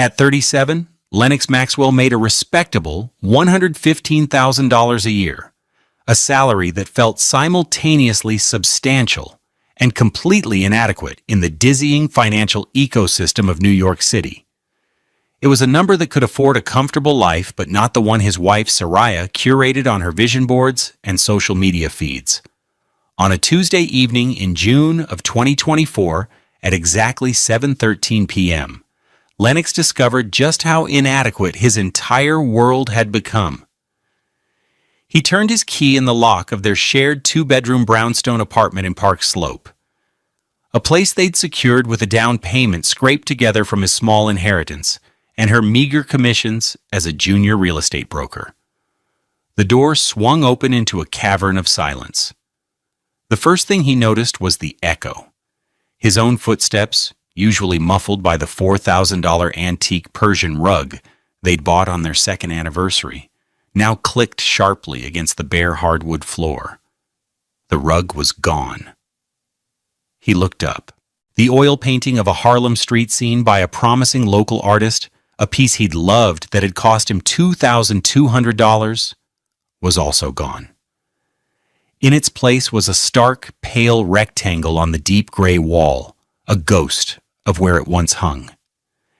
At 37, Lennox Maxwell made a respectable $115,000 a year, a salary that felt simultaneously substantial and completely inadequate in the dizzying financial ecosystem of New York City. It was a number that could afford a comfortable life, but not the one his wife, Soraya, curated on her vision boards and social media feeds. On a Tuesday evening in June of 2024, at exactly 7:13 p.m., Lennox discovered just how inadequate his entire world had become. He turned his key in the lock of their shared two-bedroom brownstone apartment in Park Slope, a place they'd secured with a down payment scraped together from his small inheritance and her meager commissions as a junior real estate broker. The door swung open into a cavern of silence. The first thing he noticed was the echo. His own footsteps, usually muffled by the $4,000 antique Persian rug they'd bought on their second anniversary, now clicked sharply against the bare hardwood floor. The rug was gone. He looked up. The oil painting of a Harlem street scene by a promising local artist, a piece he'd loved that had cost him $2,200, was also gone. In its place was a stark, pale rectangle on the deep gray wall, a ghost of where it once hung.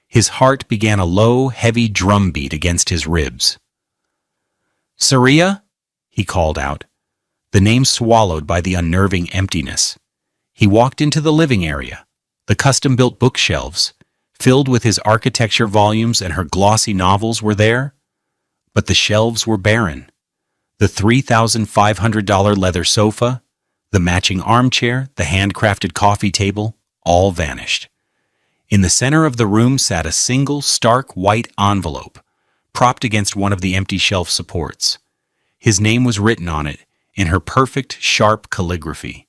His heart began a low, heavy drumbeat against his ribs. "Saria?" he called out, the name swallowed by the unnerving emptiness. He walked into the living area. The custom-built bookshelves, filled with his architecture volumes and her glossy novels, were there, but the shelves were barren. The $3,500 leather sofa, the matching armchair, the handcrafted coffee table, all vanished. In the center of the room sat a single, stark white envelope, propped against one of the empty shelf supports. His name was written on it in her perfect, sharp calligraphy.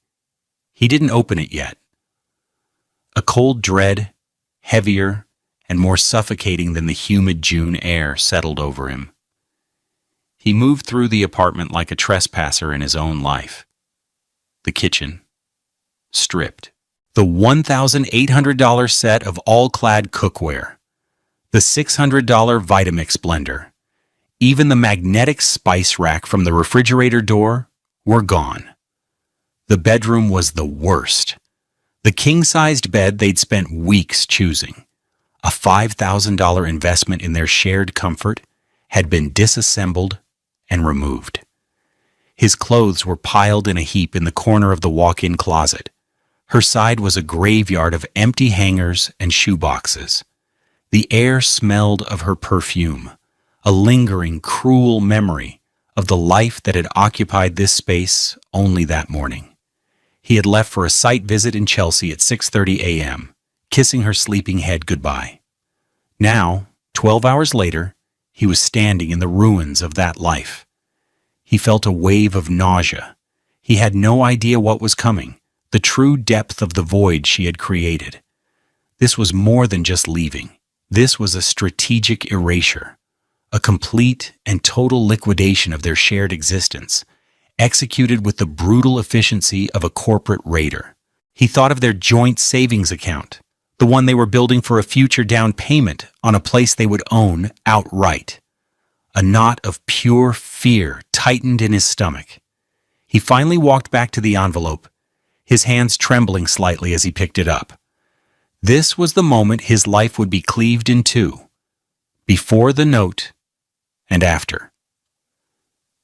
He didn't open it yet. A cold dread, heavier and more suffocating than the humid June air, settled over him. He moved through the apartment like a trespasser in his own life. The kitchen, stripped. The $1,800 set of all-clad cookware. The $600 Vitamix blender. Even the magnetic spice rack from the refrigerator door were gone. The bedroom was the worst. The king-sized bed they'd spent weeks choosing, a $5,000 investment in their shared comfort, had been disassembled and removed. His clothes were piled in a heap in the corner of the walk-in closet. Her side was a graveyard of empty hangers and shoeboxes. The air smelled of her perfume, a lingering, cruel memory of the life that had occupied this space only that morning. He had left for a site visit in Chelsea at 6:30 a.m., kissing her sleeping head goodbye. Now, 12 hours later, he was standing in the ruins of that life. He felt a wave of nausea. He had no idea what was coming, the true depth of the void she had created. This was more than just leaving. This was a strategic erasure, a complete and total liquidation of their shared existence, executed with the brutal efficiency of a corporate raider. He thought of their joint savings account, the one they were building for a future down payment on a place they would own outright. A knot of pure fear tightened in his stomach. He finally walked back to the envelope, his hands trembling slightly as he picked it up. This was the moment his life would be cleaved in two, before the note and after.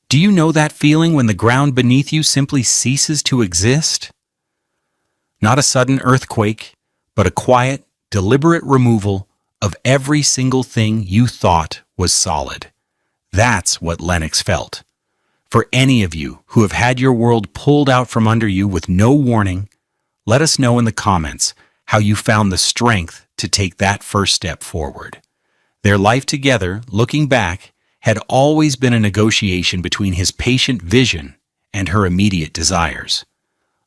Do you know that feeling when the ground beneath you simply ceases to exist? Not a sudden earthquake, but a quiet, deliberate removal of every single thing you thought was solid. That's what Lennox felt. For any of you who have had your world pulled out from under you with no warning, let us know in the comments how you found the strength to take that first step forward. Their life together, looking back, had always been a negotiation between his patient vision and her immediate desires.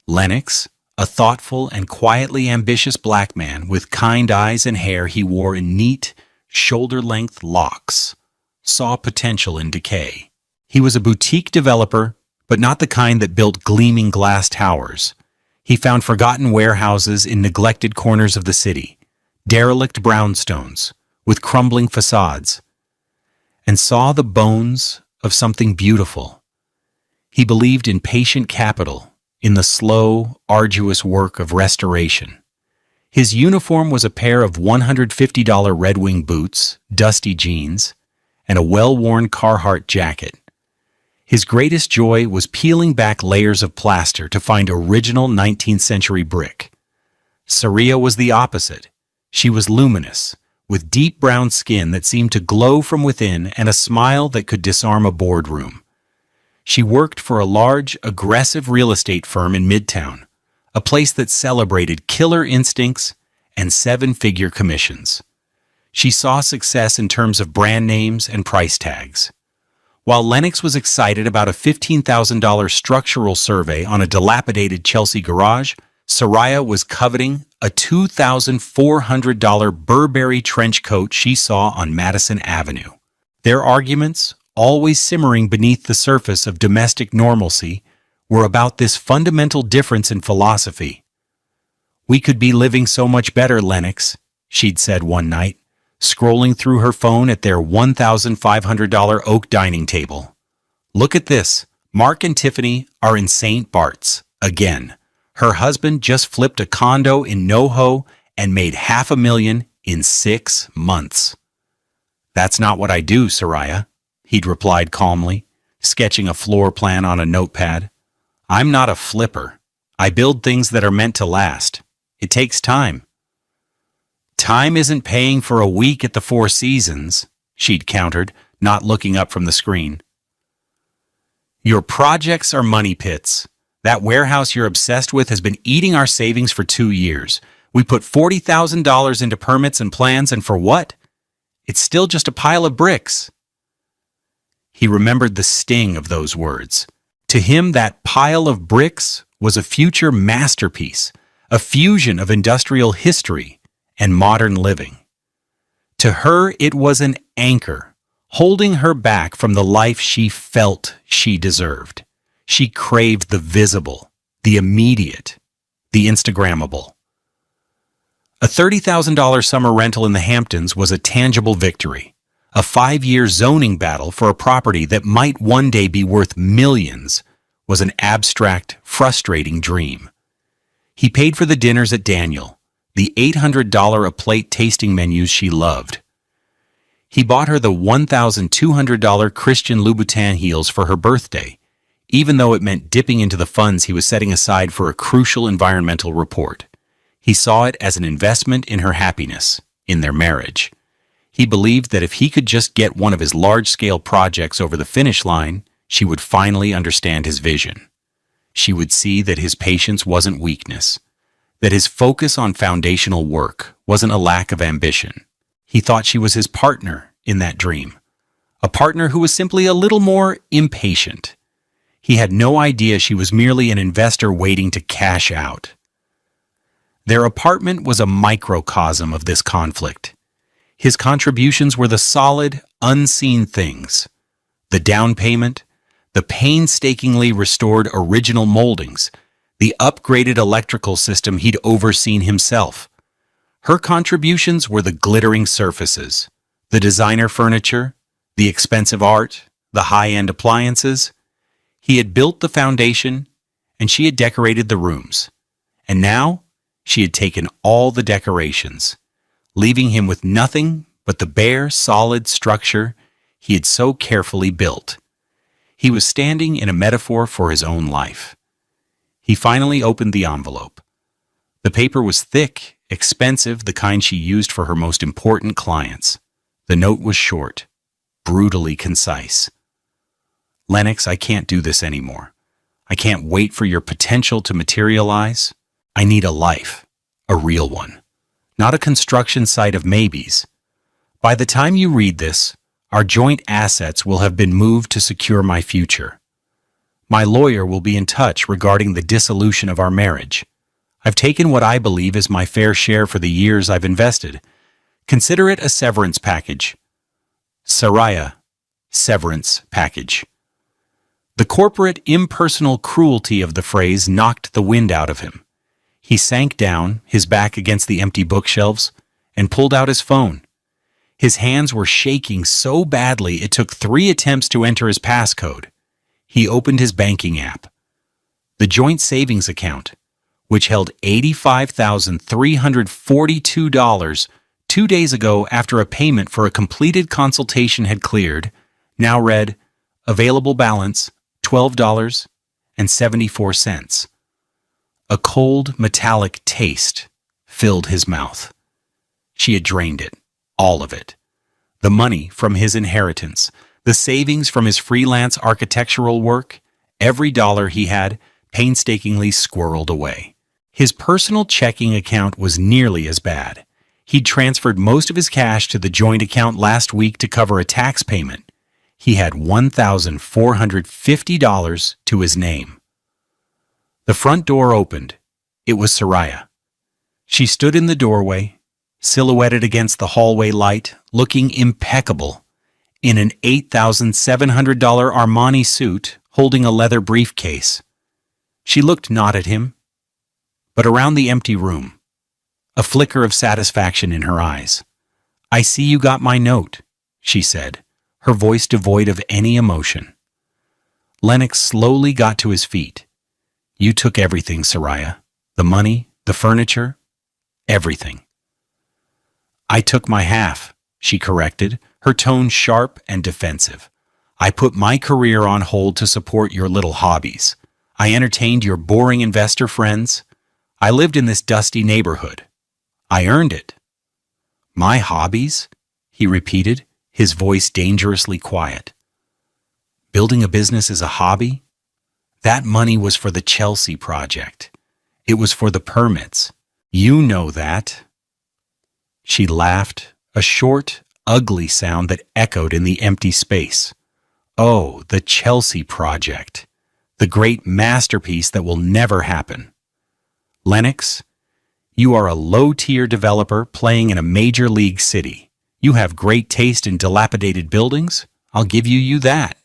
Lennox, a thoughtful and quietly ambitious black man with kind eyes and hair he wore in neat, shoulder-length locks, saw potential in decay. He was a boutique developer, but not the kind that built gleaming glass towers. He found forgotten warehouses in neglected corners of the city, derelict brownstones, with crumbling facades, and saw the bones of something beautiful. He believed in patient capital, in the slow, arduous work of restoration. His uniform was a pair of $150 Red Wing boots, dusty jeans, and a well-worn Carhartt jacket. His greatest joy was peeling back layers of plaster to find original 19th century brick. Saria was the opposite. She was luminous, with deep brown skin that seemed to glow from within and a smile that could disarm a boardroom. She worked for a large, aggressive real estate firm in Midtown, a place that celebrated killer instincts and seven-figure commissions. She saw success in terms of brand names and price tags. While Lennox was excited about a $15,000 structural survey on a dilapidated Chelsea garage, Saria was coveting a $2,400 Burberry trench coat she saw on Madison Avenue. Their arguments, always simmering beneath the surface of domestic normalcy, were about this fundamental difference in philosophy. "We could be living so much better, Lennox," she'd said one night, scrolling through her phone at their $1,500 oak dining table. "Look at this. Mark and Tiffany are in St. Bart's again. Her husband just flipped a condo in NoHo and made $500,000 in 6 months." "That's not what I do, Saria," he'd replied calmly, sketching a floor plan on a notepad. "I'm not a flipper. I build things that are meant to last. It takes time." "Time isn't paying for a week at the Four Seasons," she'd countered, not looking up from the screen. "Your projects are money pits. That warehouse you're obsessed with has been eating our savings for 2 years. We put $40,000 into permits and plans, and for what? It's still just a pile of bricks." He remembered the sting of those words. To him, that pile of bricks was a future masterpiece, a fusion of industrial history and modern living. To her, it was an anchor, holding her back from the life she felt she deserved. She craved the visible, the immediate, the Instagrammable. A $30,000 summer rental in the Hamptons was a tangible victory. A 5-year zoning battle for a property that might one day be worth millions was an abstract, frustrating dream. He paid for the dinners at Daniel, the $800 a plate tasting menus she loved. He bought her the $1,200 Christian Louboutin heels for her birthday, even though it meant dipping into the funds he was setting aside for a crucial environmental report. He saw it as an investment in her happiness, in their marriage. He believed that if he could just get one of his large-scale projects over the finish line, she would finally understand his vision. She would see that his patience wasn't weakness, that his focus on foundational work wasn't a lack of ambition. He thought she was his partner in that dream, a partner who was simply a little more impatient. He had no idea she was merely an investor waiting to cash out. Their apartment was a microcosm of this conflict. His contributions were the solid, unseen things: the down payment, the painstakingly restored original moldings, the upgraded electrical system he'd overseen himself. Her contributions were the glittering surfaces, the designer furniture, the expensive art, the high-end appliances. He had built the foundation, and she had decorated the rooms. And now, she had taken all the decorations, leaving him with nothing but the bare, solid structure he had so carefully built. He was standing in a metaphor for his own life. He finally opened the envelope. The paper was thick, expensive, the kind she used for her most important clients. The note was short, brutally concise. "Lennox, I can't do this anymore. I can't wait for your potential to materialize. I need a life, a real one, not a construction site of maybes. By the time you read this, our joint assets will have been moved to secure my future. My lawyer will be in touch regarding the dissolution of our marriage. I've taken what I believe is my fair share for the years I've invested. Consider it a severance package." Saria, severance package. The corporate, impersonal cruelty of the phrase knocked the wind out of him. He sank down, his back against the empty bookshelves, and pulled out his phone. His hands were shaking so badly it took 3 attempts to enter his passcode. He opened his banking app. The joint savings account, which held $85,342 2 days ago after a payment for a completed consultation had cleared, now read, available balance $12.74. A cold, metallic taste filled his mouth. She had drained it, all of it. The money from his inheritance, the savings from his freelance architectural work, every dollar he had painstakingly squirreled away. His personal checking account was nearly as bad. He'd transferred most of his cash to the joint account last week to cover a tax payment. He had $1,450 to his name. The front door opened. It was Soraya. She stood in the doorway, silhouetted against the hallway light, looking impeccable, in an $8,700 Armani suit, holding a leather briefcase. She looked not at him, but around the empty room, a flicker of satisfaction in her eyes. "I see you got my note," she said, her voice devoid of any emotion. Lennox slowly got to his feet. "You took everything, Soraya. The money, the furniture, everything." "I took my half," she corrected, her tone sharp and defensive. "I put my career on hold to support your little hobbies. I entertained your boring investor friends. I lived in this dusty neighborhood. I earned it." "My hobbies?" he repeated, his voice dangerously quiet. "Building a business is a hobby? That money was for the Chelsea project. It was for the permits. You know that." She laughed, a short, ugly sound that echoed in the empty space. "Oh, the Chelsea project. The great masterpiece that will never happen. Lennox, you are a low-tier developer playing in a major league city. You have great taste in dilapidated buildings. I'll give you that.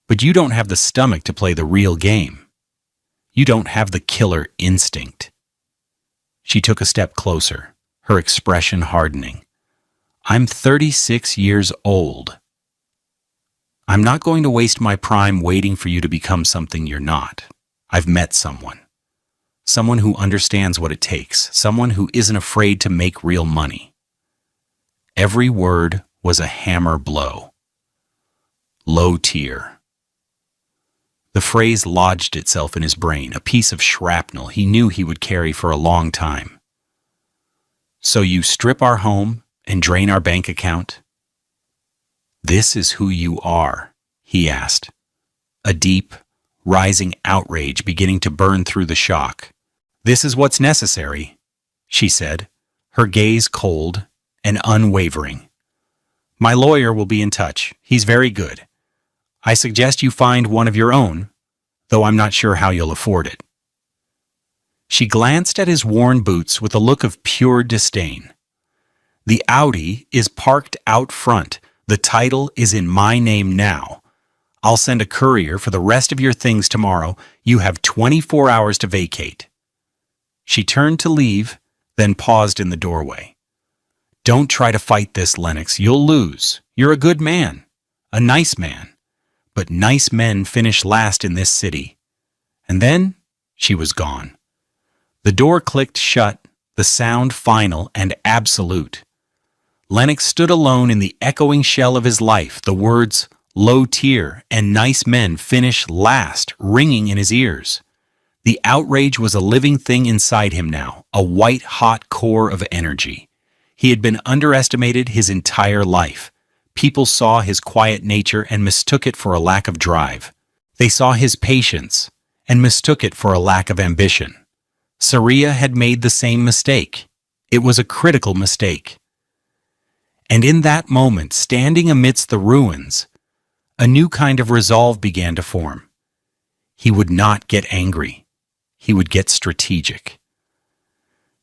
But you don't have the stomach to play the real game. You don't have the killer instinct." She took a step closer, her expression hardening. "I'm 36 years old. I'm not going to waste my prime waiting for you to become something you're not. I've met someone. Someone who understands what it takes, someone who isn't afraid to make real money." Every word was a hammer blow. Low tier. The phrase lodged itself in his brain, a piece of shrapnel he knew he would carry for a long time. "So you strip our home and drain our bank account?" "This is who you are?" he asked, a deep, rising outrage beginning to burn through the shock. "This is what's necessary," she said, her gaze cold and unwavering. "My lawyer will be in touch. He's very good. I suggest you find one of your own, though I'm not sure how you'll afford it." She glanced at his worn boots with a look of pure disdain. "The Audi is parked out front. The title is in my name now. I'll send a courier for the rest of your things tomorrow. You have 24 hours to vacate." She turned to leave, then paused in the doorway. "Don't try to fight this, Lennox. You'll lose. You're a good man. A nice man. But nice men finish last in this city." And then she was gone. The door clicked shut, the sound final and absolute. Lennox stood alone in the echoing shell of his life, the words "low tier" and "nice men finish last" ringing in his ears. The outrage was a living thing inside him now, a white-hot core of energy. He had been underestimated his entire life. People saw his quiet nature and mistook it for a lack of drive. They saw his patience and mistook it for a lack of ambition. Soraya had made the same mistake. It was a critical mistake. And in that moment, standing amidst the ruins, a new kind of resolve began to form. He would not get angry. He would get strategic.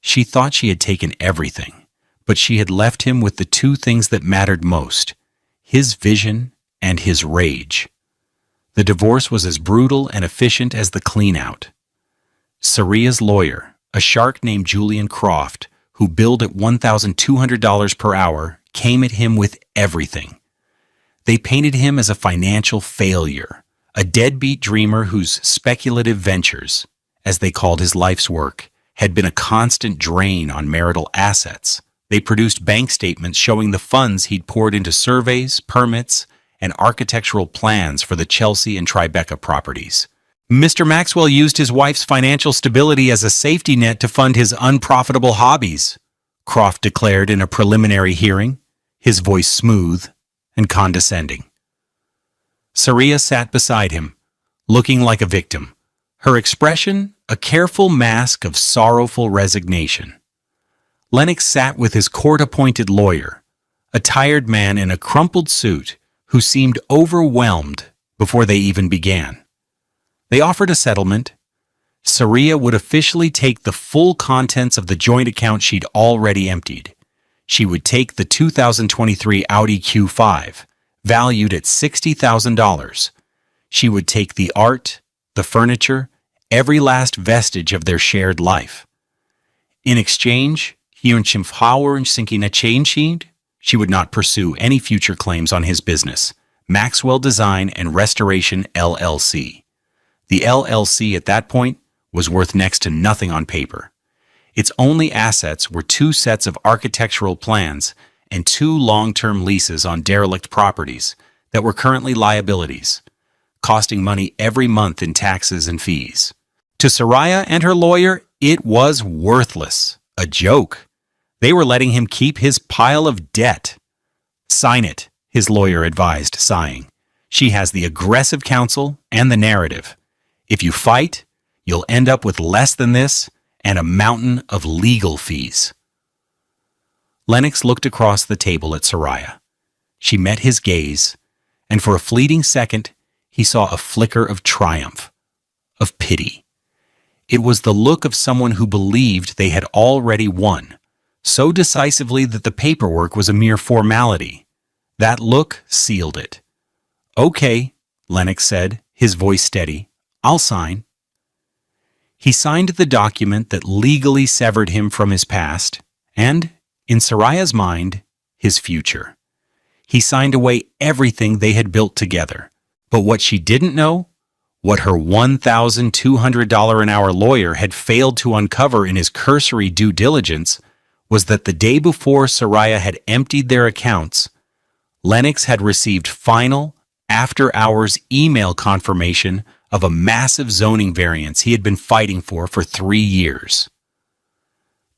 She thought she had taken everything, but she had left him with the two things that mattered most, his vision and his rage. The divorce was as brutal and efficient as the clean-out. Soraya's lawyer, a shark named Julian Croft, who billed at $1,200 per hour, came at him with everything. They painted him as a financial failure, a deadbeat dreamer whose speculative ventures, as they called his life's work, had been a constant drain on marital assets. They produced bank statements showing the funds he'd poured into surveys, permits, and architectural plans for the Chelsea and Tribeca properties. Mr. Maxwell used his wife's financial stability as a safety net to fund his unprofitable hobbies, Croft declared in a preliminary hearing, his voice smooth and condescending. Saria sat beside him, looking like a victim, her expression a careful mask of sorrowful resignation. Lennox sat with his court-appointed lawyer, a tired man in a crumpled suit who seemed overwhelmed before they even began. They offered a settlement. Saria would officially take the full contents of the joint account she'd already emptied. She would take the 2023 Audi Q5, valued at $60,000. She would take the art, the furniture, every last vestige of their shared life. In exchange, she would not pursue any future claims on his business, Maxwell Design and Restoration LLC. The LLC at that point was worth next to nothing on paper. Its only assets were 2 sets of architectural plans and 2 long-term leases on derelict properties that were currently liabilities, costing money every month in taxes and fees. To Saria and her lawyer, it was worthless, a joke. They were letting him keep his pile of debt. Sign it, his lawyer advised, sighing. She has the aggressive counsel and the narrative. If you fight, you'll end up with less than this and a mountain of legal fees. Lennox looked across the table at Saria. She met his gaze, and for a fleeting second, he saw a flicker of triumph, of pity. It was the look of someone who believed they had already won, so decisively that the paperwork was a mere formality. That look sealed it. "Okay," Lennox said, his voice steady. "I'll sign." He signed the document that legally severed him from his past and, in Saria's mind, his future. He signed away everything they had built together. But what she didn't know, what her $1,200 an hour lawyer had failed to uncover in his cursory due diligence, was that the day before Saria had emptied their accounts, Lennox had received final, after-hours email confirmation of a massive zoning variance he had been fighting for 3 years.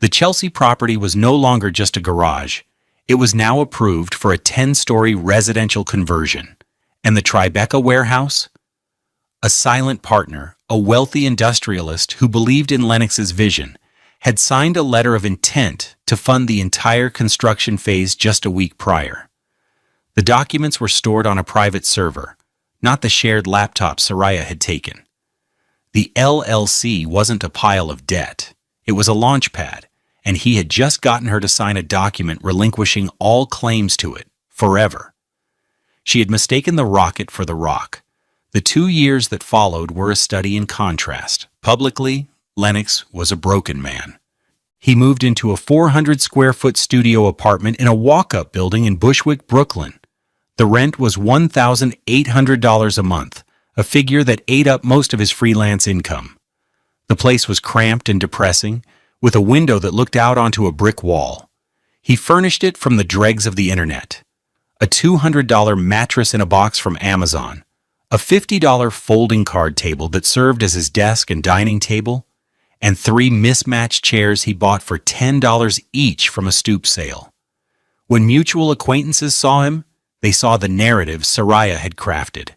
The Chelsea property was no longer just a garage. It was now approved for a 10-story residential conversion. And the Tribeca warehouse? A silent partner, a wealthy industrialist who believed in Lennox's vision, had signed a letter of intent to fund the entire construction phase just a week prior. The documents were stored on a private server, not the shared laptop Saria had taken. The LLC wasn't a pile of debt. It was a launch pad, and he had just gotten her to sign a document relinquishing all claims to it, forever. She had mistaken the rocket for the rock. The 2 years that followed were a study in contrast. Publicly, Lennox was a broken man. He moved into a 400-square-foot studio apartment in a walk-up building in Bushwick, Brooklyn. The rent was $1,800 a month, a figure that ate up most of his freelance income. The place was cramped and depressing, with a window that looked out onto a brick wall. He furnished it from the dregs of the internet. A $200 mattress in a box from Amazon, a $50 folding card table that served as his desk and dining table, and 3 mismatched chairs he bought for $10 each from a stoop sale. When mutual acquaintances saw him, they saw the narrative Saria had crafted.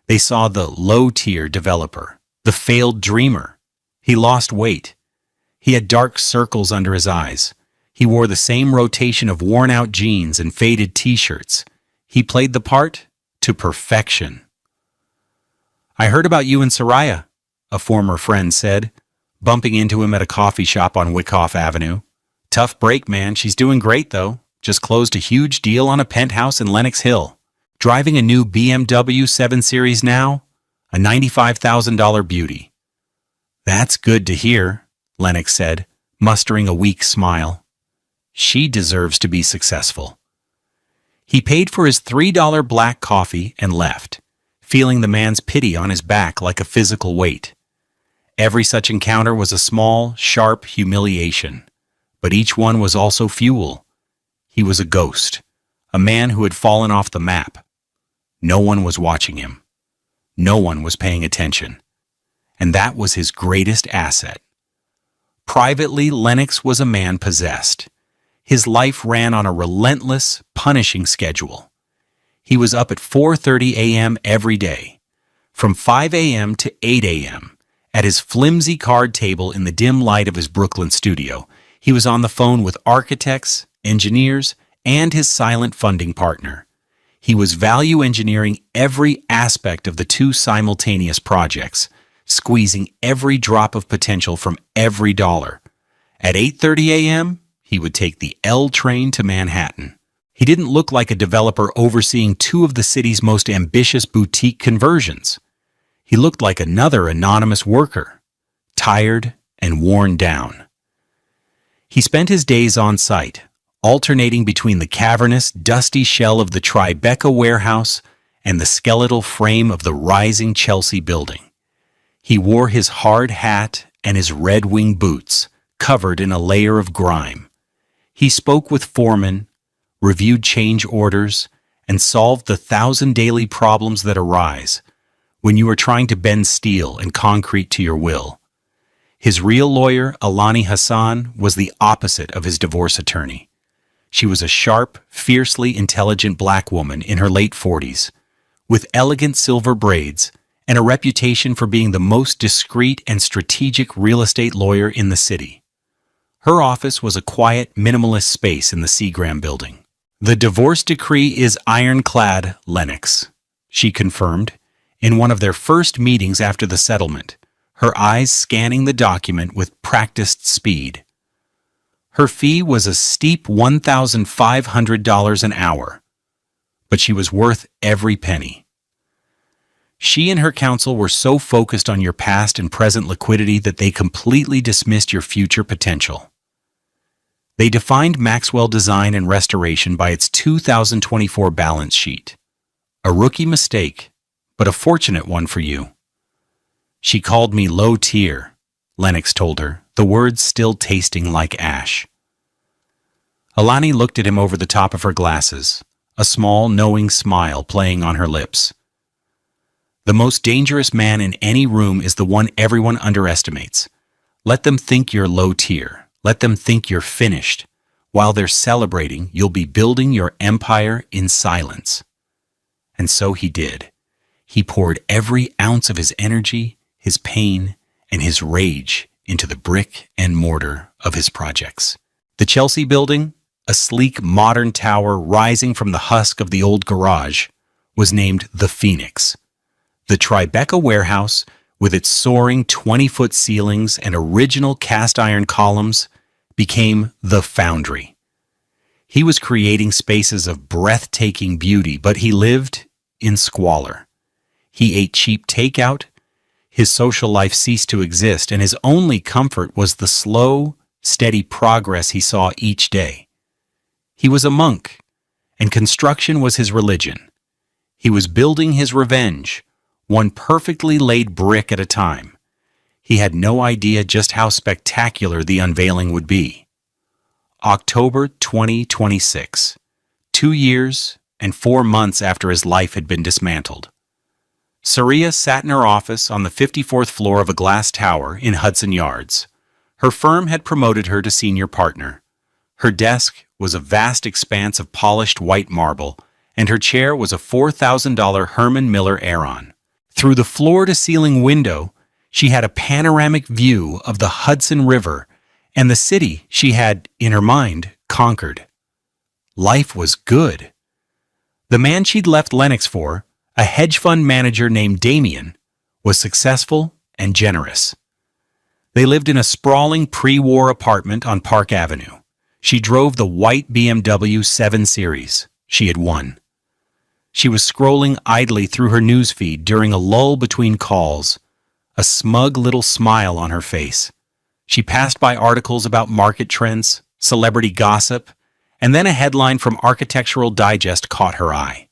They saw the low-tier developer, the failed dreamer. He lost weight. He had dark circles under his eyes. He wore the same rotation of worn-out jeans and faded t-shirts. He played the part to perfection. "I heard about you and Saria," a former friend said, bumping into him at a coffee shop on Wyckoff Avenue. "Tough break, man. She's doing great, though. Just closed a huge deal on a penthouse in Lenox Hill. Driving a new BMW 7 Series now, a $95,000 beauty." "That's good to hear," Lennox said, mustering a weak smile. She deserves to be successful. He paid for his $3 black coffee and left, feeling the man's pity on his back like a physical weight. Every such encounter was a small, sharp humiliation, but each one was also fuel. He was a ghost, a man who had fallen off the map. No one was watching him. No one was paying attention. And that was his greatest asset. Privately, Lennox was a man possessed. His life ran on a relentless, punishing schedule. He was up at 4:30 a.m. every day, from 5 a.m. to 8 a.m. At his flimsy card table in the dim light of his Brooklyn studio, he was on the phone with architects, engineers, and his silent funding partner. He was value engineering every aspect of the two simultaneous projects, squeezing every drop of potential from every dollar. At 8:30 a.m., he would take the L train to Manhattan. He didn't look like a developer overseeing two of the city's most ambitious boutique conversions. He looked like another anonymous worker, tired and worn down. He spent his days on site, alternating between the cavernous, dusty shell of the Tribeca warehouse and the skeletal frame of the rising Chelsea building. He wore his hard hat and his Red Wing boots, covered in a layer of grime. He spoke with foremen, reviewed change orders, and solved the 1,000 daily problems that arise when you are trying to bend steel and concrete to your will. His real lawyer, Alani Hassan, was the opposite of his divorce attorney. She was a sharp, fiercely intelligent black woman in her late 40s, with elegant silver braids and a reputation for being the most discreet and strategic real estate lawyer in the city. Her office was a quiet, minimalist space in the Seagram building. "The divorce decree is ironclad, Lennox," she confirmed, in one of their first meetings after the settlement, her eyes scanning the document with practiced speed. Her fee was a steep $1,500 an hour, but she was worth every penny. She and her counsel were so focused on your past and present liquidity that they completely dismissed your future potential. They defined Maxwell Design and Restoration by its 2024 balance sheet. A rookie mistake, but a fortunate one for you. "She called me low tier," Lennox told her, the words still tasting like ash. Alani looked at him over the top of her glasses, a small, knowing smile playing on her lips. "The most dangerous man in any room is the one everyone underestimates. Let them think you're low tier. Let them think you're finished. While they're celebrating, you'll be building your empire in silence." And so he did. He poured every ounce of his energy, his pain, and his rage into the brick and mortar of his projects. The Chelsea building, a sleek modern tower rising from the husk of the old garage, was named the Phoenix. The Tribeca warehouse, with its soaring 20-foot ceilings and original cast-iron columns, became the Foundry. He was creating spaces of breathtaking beauty, but he lived in squalor. He ate cheap takeout, his social life ceased to exist, and his only comfort was the slow, steady progress he saw each day. He was a monk, and construction was his religion. He was building his revenge, one perfectly laid brick at a time. He had no idea just how spectacular the unveiling would be. October 2026, 2 years and 4 months after his life had been dismantled. Saria sat in her office on the 54th floor of a glass tower in Hudson Yards. Her firm had promoted her to senior partner. Her desk was a vast expanse of polished white marble, and her chair was a $4,000 Herman Miller Aeron. Through the floor-to-ceiling window, she had a panoramic view of the Hudson River and the city she had, in her mind, conquered. Life was good. The man she'd left Lennox for, a hedge fund manager named Damien, was successful and generous. They lived in a sprawling pre-war apartment on Park Avenue. She drove the white BMW 7 Series she had won. She was scrolling idly through her newsfeed during a lull between calls, a smug little smile on her face. She passed by articles about market trends, celebrity gossip, and then a headline from Architectural Digest caught her eye.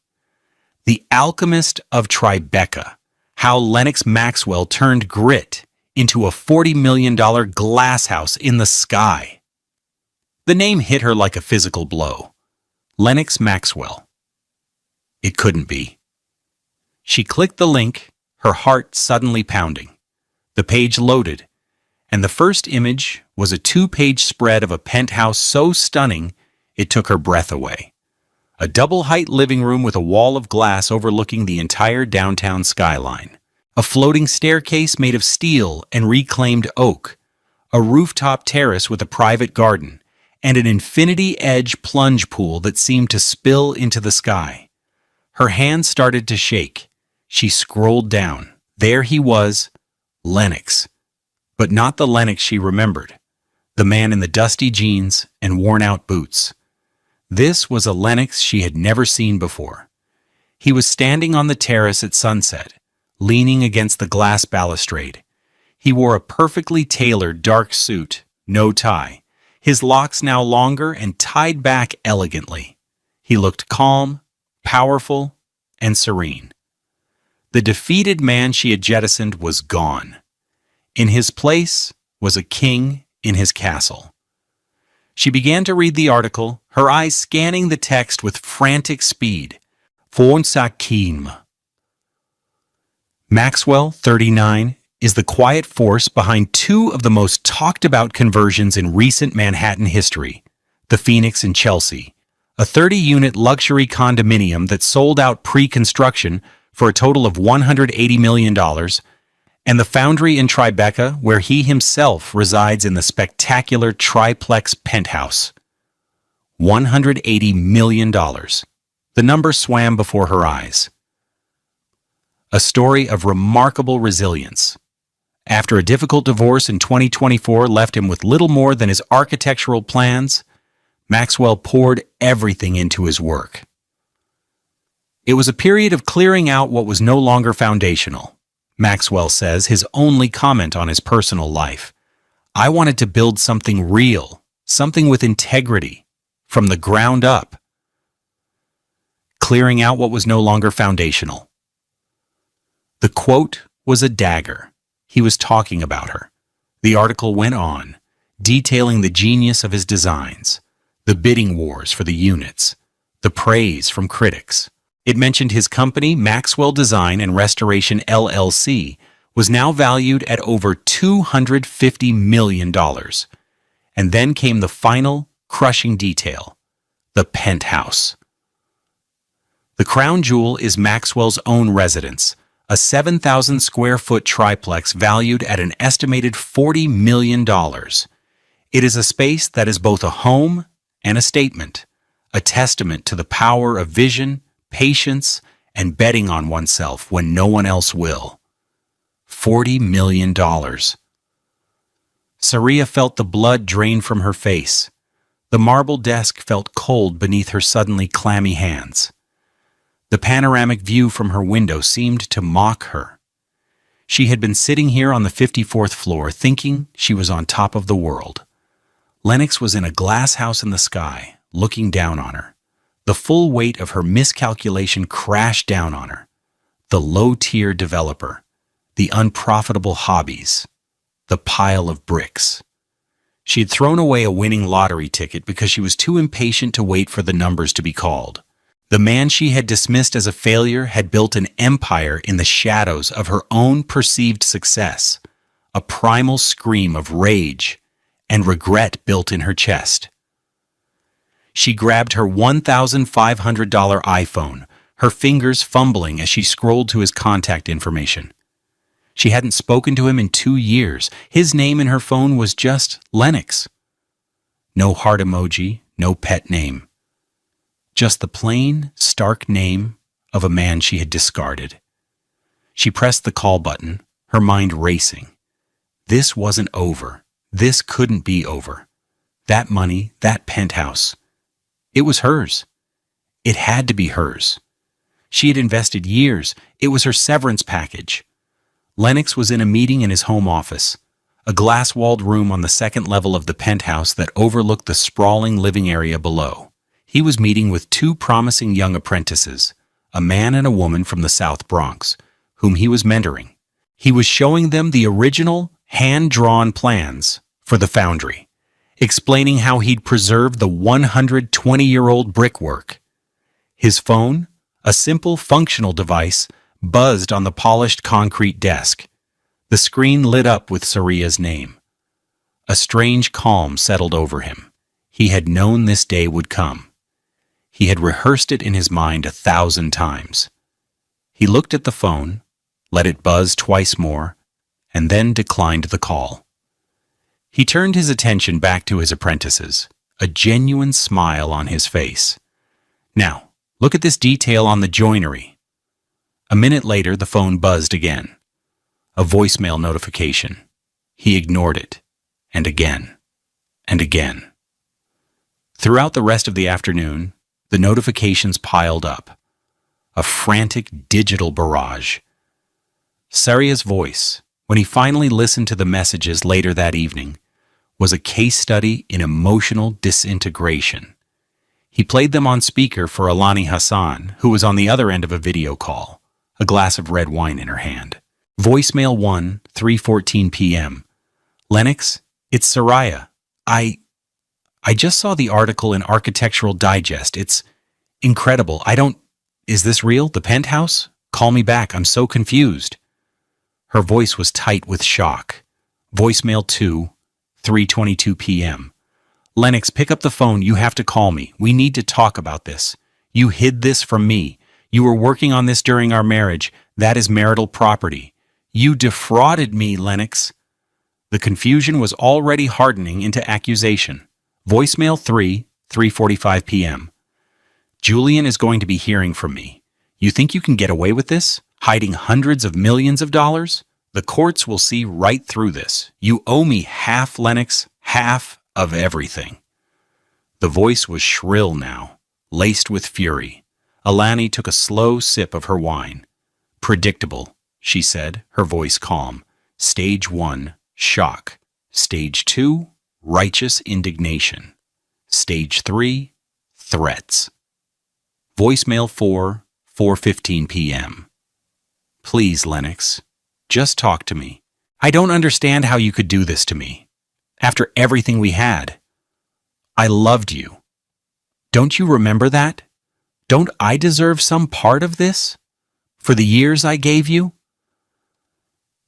The Alchemist of Tribeca, how Lennox Maxwell turned grit into a $40 million glass house in the sky. The name hit her like a physical blow. Lennox Maxwell. It couldn't be. She clicked the link, her heart suddenly pounding. The page loaded, and the first image was a 2-page spread of a penthouse so stunning it took her breath away. A double-height living room with a wall of glass overlooking the entire downtown skyline. A floating staircase made of steel and reclaimed oak. A rooftop terrace with a private garden, and an infinity-edge plunge pool that seemed to spill into the sky. Her hand started to shake. She scrolled down. There he was, Lennox. But not the Lennox she remembered. The man in the dusty jeans and worn-out boots. This was a Lennox she had never seen before. He was standing on the terrace at sunset, leaning against the glass balustrade. He wore a perfectly tailored dark suit, no tie, his locks now longer and tied back elegantly. He looked calm, powerful, and serene. The defeated man she had jettisoned was gone. In his place was a king in his castle. She began to read the article, her eyes scanning the text with frantic speed. Fonsakim. Maxwell, 39, is the quiet force behind two of the most talked-about conversions in recent Manhattan history, the Phoenix and Chelsea, a 30-unit luxury condominium that sold out pre-construction for a total of $180 million, and the Foundry in Tribeca, where he himself resides in the spectacular triplex penthouse. $180 million. The number swam before her eyes. A story of remarkable resilience. After a difficult divorce in 2024 left him with little more than his architectural plans, Maxwell poured everything into his work. It was a period of clearing out what was no longer foundational. Maxwell says, his only comment on his personal life. I wanted to build something real, something with integrity, from the ground up. Clearing out what was no longer foundational. The quote was a dagger. He was talking about her. The article went on, detailing the genius of his designs, the bidding wars for the units, the praise from critics. It mentioned his company, Maxwell Design and Restoration LLC, was now valued at over $250 million. And then came the final, crushing detail, the penthouse. The crown jewel is Maxwell's own residence, a 7,000 square foot triplex valued at an estimated $40 million. It is a space that is both a home and a statement, a testament to the power of vision, patience, and betting on oneself when no one else will. $40 million. Saria felt the blood drain from her face. The marble desk felt cold beneath her suddenly clammy hands. The panoramic view from her window seemed to mock her. She had been sitting here on the 54th floor thinking she was on top of the world. Lennox was in a glass house in the sky, looking down on her. The full weight of her miscalculation crashed down on her. The low-tier developer, the unprofitable hobbies, the pile of bricks. She had thrown away a winning lottery ticket because she was too impatient to wait for the numbers to be called. The man she had dismissed as a failure had built an empire in the shadows of her own perceived success, a primal scream of rage and regret built in her chest. She grabbed her $1,500 iPhone, her fingers fumbling as she scrolled to his contact information. She hadn't spoken to him in 2 years. His name in her phone was just Lennox. No heart emoji, no pet name. Just the plain, stark name of a man she had discarded. She pressed the call button, her mind racing. This wasn't over. This couldn't be over. That money, that penthouse. It was hers. It had to be hers. She had invested years. It was her severance package. Lennox was in a meeting in his home office. a glass-walled room on the second level of the penthouse that overlooked the sprawling living area below. He was meeting with two promising young apprentices, a man and a woman from the South Bronx, whom he was mentoring. He was showing them the original, hand-drawn plans for the foundry, explaining how he'd preserved the 120-year-old brickwork. His phone, a simple functional device, buzzed on the polished concrete desk. The screen lit up with Saria's name. A strange calm settled over him. He had known this day would come. He had rehearsed it in his mind 1,000 times. He looked at the phone, let it buzz twice more, and then declined the call. He turned his attention back to his apprentices, a genuine smile on his face. Now, look at this detail on the joinery. A minute later, the phone buzzed again. A voicemail notification. He ignored it, and again, and again. Throughout the rest of the afternoon, the notifications piled up. A frantic digital barrage. Saria's voice, when he finally listened to the messages later that evening, was a case study in emotional disintegration. He played them on speaker for Alani Hassan, who was on the other end of a video call, a glass of red wine in her hand. Voicemail 1, 3:14 p.m. Lennox, it's Saria. I just saw the article in Architectural Digest. It's incredible. Is this real? The penthouse? Call me back. I'm so confused. Her voice was tight with shock. Voicemail 2, 3:22 p.m. Lennox, pick up the phone. You have to call me. We need to talk about this. You hid this from me. You were working on this during our marriage. That is marital property. You defrauded me, Lennox. The confusion was already hardening into accusation. Voicemail 3, 3:45 p.m. Julian is going to be hearing from me. You think you can get away with this? Hiding hundreds of millions of dollars? The courts will see right through this. You owe me half, Lennox, half of everything. The voice was shrill now, laced with fury. Alani took a slow sip of her wine. Predictable, she said, her voice calm. Stage 1, shock. Stage 2, righteous indignation. Stage 3, threats. Voicemail 4, 4:15 p.m. Please, Lennox, just talk to me. I don't understand how you could do this to me. After everything we had. I loved you. Don't you remember that? Don't I deserve some part of this? For the years I gave you?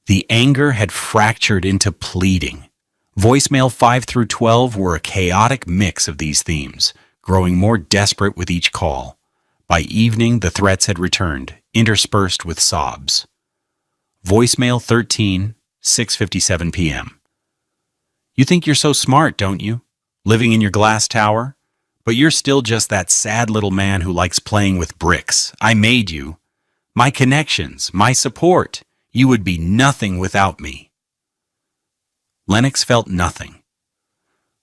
The anger had fractured into pleading. Voicemail 5 through 12 were a chaotic mix of these themes, growing more desperate with each call. By evening, the threats had returned, interspersed with sobs. Voicemail 13, 6:57 p.m. You think you're so smart, don't you? Living in your glass tower? But you're still just that sad little man who likes playing with bricks. I made you. My connections, my support. You would be nothing without me. Lennox felt nothing.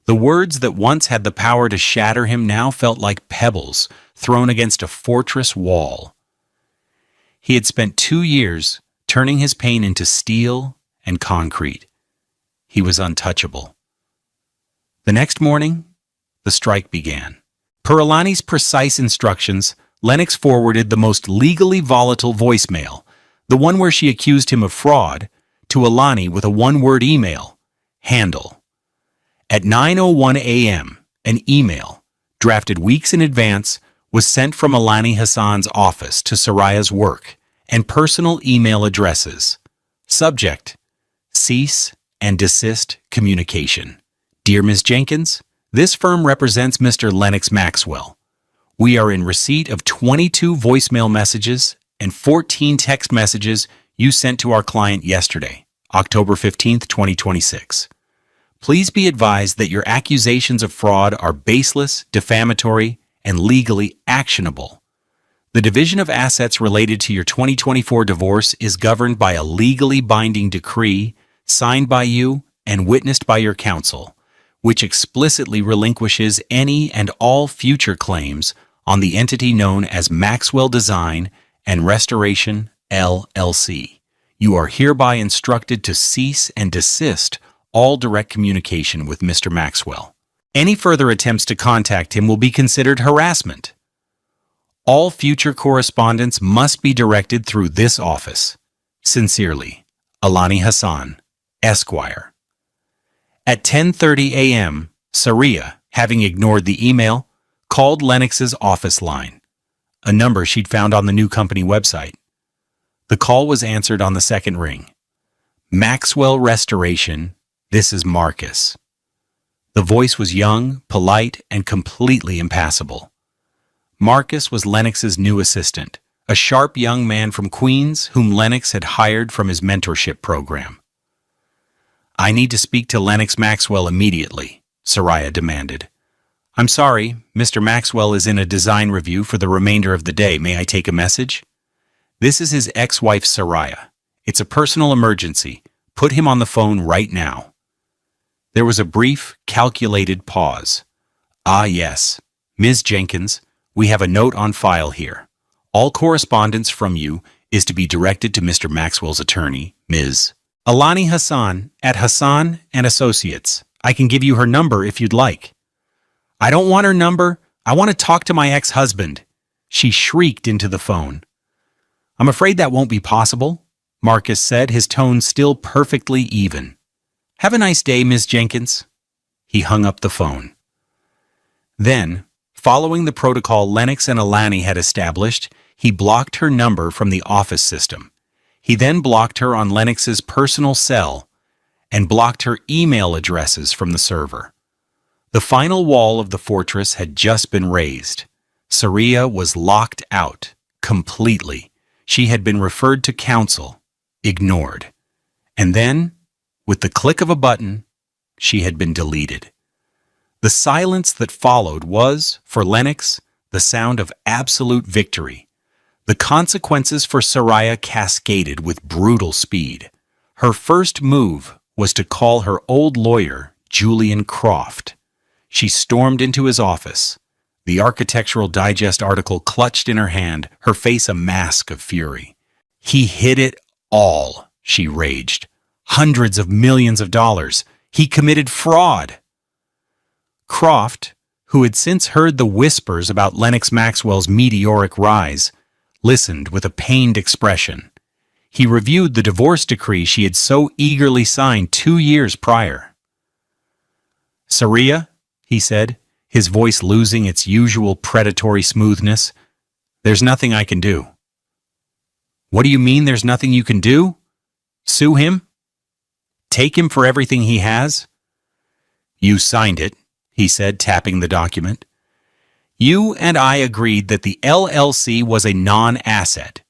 The words that once had the power to shatter him now felt like pebbles thrown against a fortress wall. He had spent 2 years turning his pain into steel and concrete. He was untouchable. The next morning, the strike began. Per Alani's precise instructions, Lennox forwarded the most legally volatile voicemail, the one where she accused him of fraud, to Alani with a one-word email, handle. At 9:01 a.m., an email, drafted weeks in advance, was sent from Alani Hassan's office to Saria's work and personal email addresses. Subject: cease and desist communication. Dear Ms. Jenkins, this firm represents Mr. Lennox Maxwell. We are in receipt of 22 voicemail messages and 14 text messages you sent to our client yesterday, October 15th, 2026. Please be advised that your accusations of fraud are baseless, defamatory, and legally actionable. The division of assets related to your 2024 divorce is governed by a legally binding decree signed by you and witnessed by your counsel, which explicitly relinquishes any and all future claims on the entity known as Maxwell Design and Restoration, LLC. You are hereby instructed to cease and desist all direct communication with Mr. Maxwell. Any further attempts to contact him will be considered harassment. All future correspondence must be directed through this office. Sincerely, Alani Hassan, Esquire. At 10:30 a.m., Saria, having ignored the email, called Lennox's office line, a number she'd found on the new company website. The call was answered on the second ring. Maxwell Restoration, this is Marcus. The voice was young, polite, and completely impassible. Marcus was Lennox's new assistant, a sharp young man from Queens whom Lennox had hired from his mentorship program. "I need to speak to Lennox Maxwell immediately," Saria demanded. "I'm sorry, Mr. Maxwell is in a design review for the remainder of the day. May I take a message?" "This is his ex-wife Saria. It's a personal emergency. Put him on the phone right now." There was a brief, calculated pause. "Ah, yes. Ms. Jenkins, we have a note on file here. All correspondence from you is to be directed to Mr. Maxwell's attorney, Ms. Alani Hassan, at Hassan and Associates. I can give you her number if you'd like." "I don't want her number. I want to talk to my ex-husband," she shrieked into the phone. "I'm afraid that won't be possible," Marcus said, his tone still perfectly even. "Have a nice day, Ms. Jenkins." He hung up the phone. Then, following the protocol Lennox and Alani had established, he blocked her number from the office system. He then blocked her on Lennox's personal cell and blocked her email addresses from the server. The final wall of the fortress had just been raised. Saria was locked out, completely. She had been referred to counsel, ignored. And then, with the click of a button, she had been deleted. The silence that followed was, for Lennox, the sound of absolute victory. The consequences for Saria cascaded with brutal speed. Her first move was to call her old lawyer, Julian Croft. She stormed into his office, the Architectural Digest article clutched in her hand, her face a mask of fury. "He hid it all," she raged. "Hundreds of millions of dollars. He committed fraud." Croft, who had since heard the whispers about Lennox Maxwell's meteoric rise, listened with a pained expression. He reviewed the divorce decree she had so eagerly signed 2 years prior. "Saria," he said, his voice losing its usual predatory smoothness, "there's nothing I can do." "What do you mean there's nothing you can do? Sue him? Take him for everything he has?" "You signed it," he said, tapping the document. "You and I agreed that the LLC was a non-asset.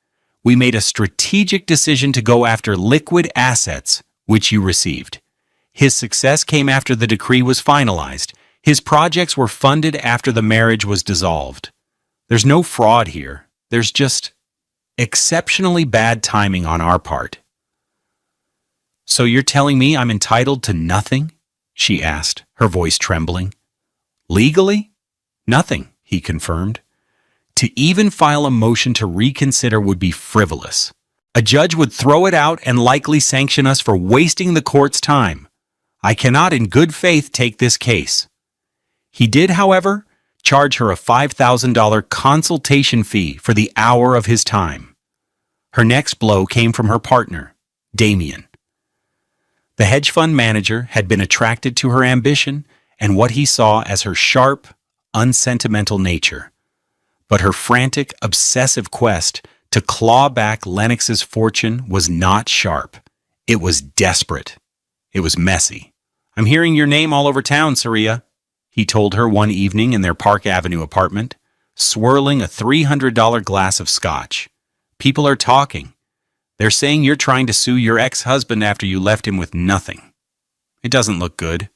We made a strategic decision to go after liquid assets, which you received. His success came after the decree was finalized. His projects were funded after the marriage was dissolved. There's no fraud here. There's just exceptionally bad timing on our part." "So you're telling me I'm entitled to nothing?" she asked, her voice trembling. "Legally? Nothing," he confirmed. "To even file a motion to reconsider would be frivolous. A judge would throw it out and likely sanction us for wasting the court's time. I cannot in good faith take this case." He did, however, charge her a $5,000 consultation fee for the hour of his time. Her next blow came from her partner, Damien. The hedge fund manager had been attracted to her ambition and what he saw as her sharp, unsentimental nature. But her frantic, obsessive quest to claw back Lennox's fortune was not sharp. It was desperate. It was messy. "I'm hearing your name all over town, Saria," he told her one evening in their Park Avenue apartment, swirling a $300 glass of scotch. "People are talking. They're saying you're trying to sue your ex-husband after you left him with nothing. It doesn't look good."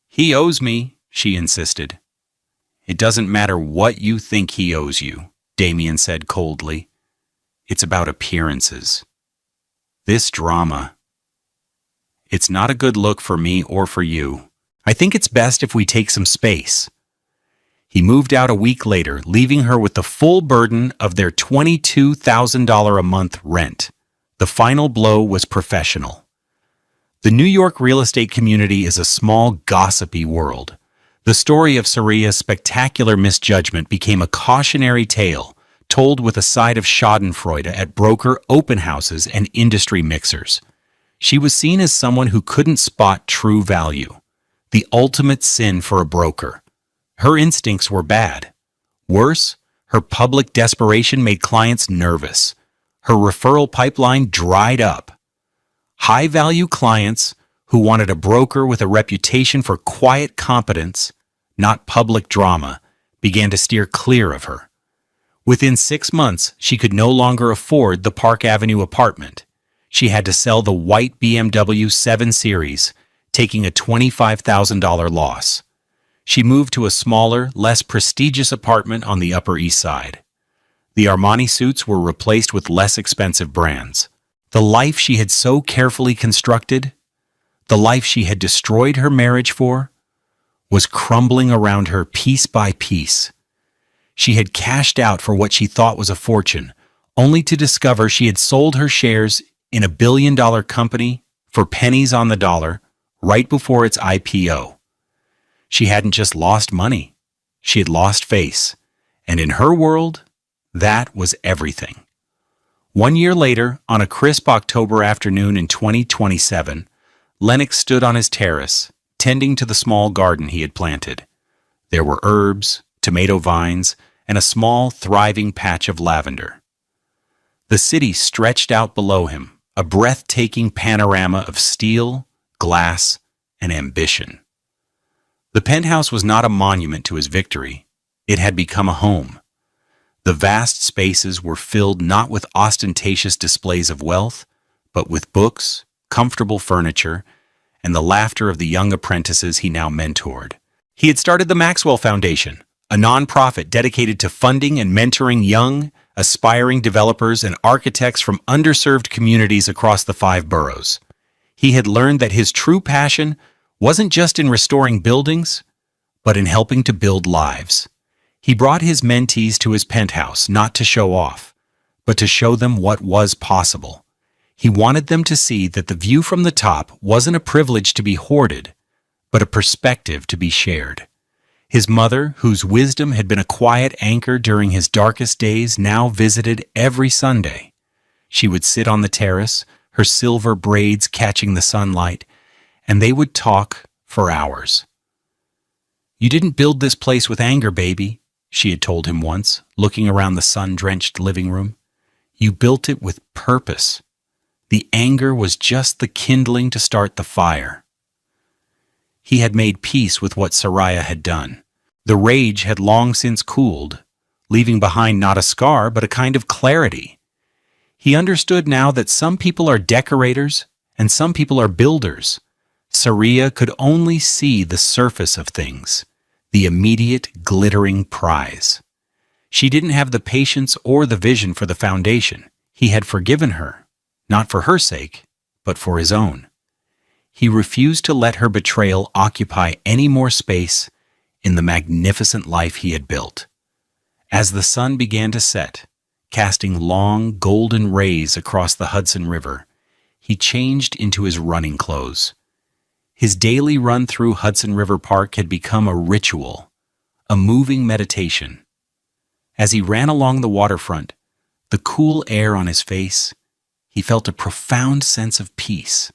"He owes me," she insisted. "It doesn't matter what you think he owes you," Damien said coldly. "It's about appearances. This drama. It's not a good look for me or for you. I think it's best if we take some space." He moved out a week later, leaving her with the full burden of their $22,000 a month rent. The final blow was professional. The New York real estate community is a small, gossipy world. The story of Saria's spectacular misjudgment became a cautionary tale, told with a side of schadenfreude at broker open houses and industry mixers. She was seen as someone who couldn't spot true value, the ultimate sin for a broker. Her instincts were bad. Worse, her public desperation made clients nervous. Her referral pipeline dried up. High-value clients who wanted a broker with a reputation for quiet competence, not public drama, began to steer clear of her. Within 6 months, she could no longer afford the Park Avenue apartment. She had to sell the white BMW 7 Series, taking a $25,000 loss. She moved to a smaller, less prestigious apartment on the Upper East Side. The Armani suits were replaced with less expensive brands. The life she had so carefully constructed, the life she had destroyed her marriage for, was crumbling around her piece by piece. She had cashed out for what she thought was a fortune, only to discover she had sold her shares in a billion-dollar company for pennies on the dollar right before its IPO. She hadn't just lost money, she had lost face, and in her world, that was everything. 1 year later, on a crisp October afternoon in 2027, Lennox stood on his terrace, tending to the small garden he had planted. There were herbs, tomato vines, and a small, thriving patch of lavender. The city stretched out below him, a breathtaking panorama of steel, glass, and ambition. The penthouse was not a monument to his victory. It had become a home. The vast spaces were filled not with ostentatious displays of wealth, but with books, comfortable furniture, and the laughter of the young apprentices he now mentored. He had started the Maxwell Foundation, a nonprofit dedicated to funding and mentoring young, aspiring developers and architects from underserved communities across the 5 boroughs. He had learned that his true passion wasn't just in restoring buildings, but in helping to build lives. He brought his mentees to his penthouse not to show off, but to show them what was possible. He wanted them to see that the view from the top wasn't a privilege to be hoarded, but a perspective to be shared. His mother, whose wisdom had been a quiet anchor during his darkest days, now visited every Sunday. She would sit on the terrace, her silver braids catching the sunlight, and they would talk for hours. "You didn't build this place with anger, baby," she had told him once, looking around the sun-drenched living room. "You built it with purpose. The anger was just the kindling to start the fire." He had made peace with what Saria had done. The rage had long since cooled, leaving behind not a scar but a kind of clarity. He understood now that some people are decorators and some people are builders. Saria could only see the surface of things, the immediate glittering prize. She didn't have the patience or the vision for the foundation. He had forgiven her, not for her sake, but for his own. He refused to let her betrayal occupy any more space in the magnificent life he had built. As the sun began to set, casting long, golden rays across the Hudson River, he changed into his running clothes. His daily run through Hudson River Park had become a ritual, a moving meditation. As he ran along the waterfront, the cool air on his face, he felt a profound sense of peace.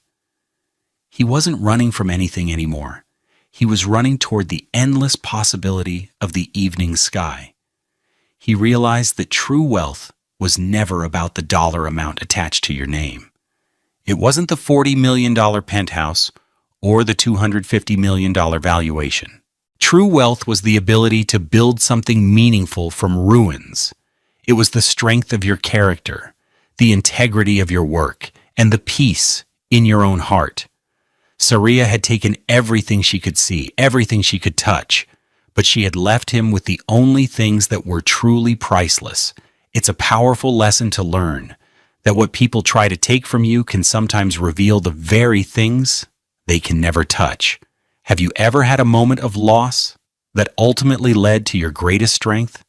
He wasn't running from anything anymore. He was running toward the endless possibility of the evening sky. He realized that true wealth was never about the dollar amount attached to your name. It wasn't the $40 million penthouse or the $250 million valuation. True wealth was the ability to build something meaningful from ruins. It was the strength of your character, the integrity of your work, and the peace in your own heart. Saria had taken everything she could see, everything she could touch, but she had left him with the only things that were truly priceless. It's a powerful lesson to learn, that what people try to take from you can sometimes reveal the very things they can never touch. Have you ever had a moment of loss that ultimately led to your greatest strength?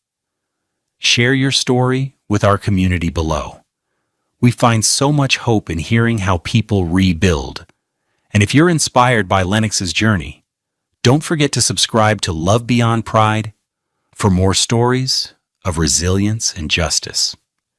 Share your story with our community below. We find so much hope in hearing how people rebuild. And if you're inspired by Lennox's journey, don't forget to subscribe to Love Beyond Pride for more stories of resilience and justice.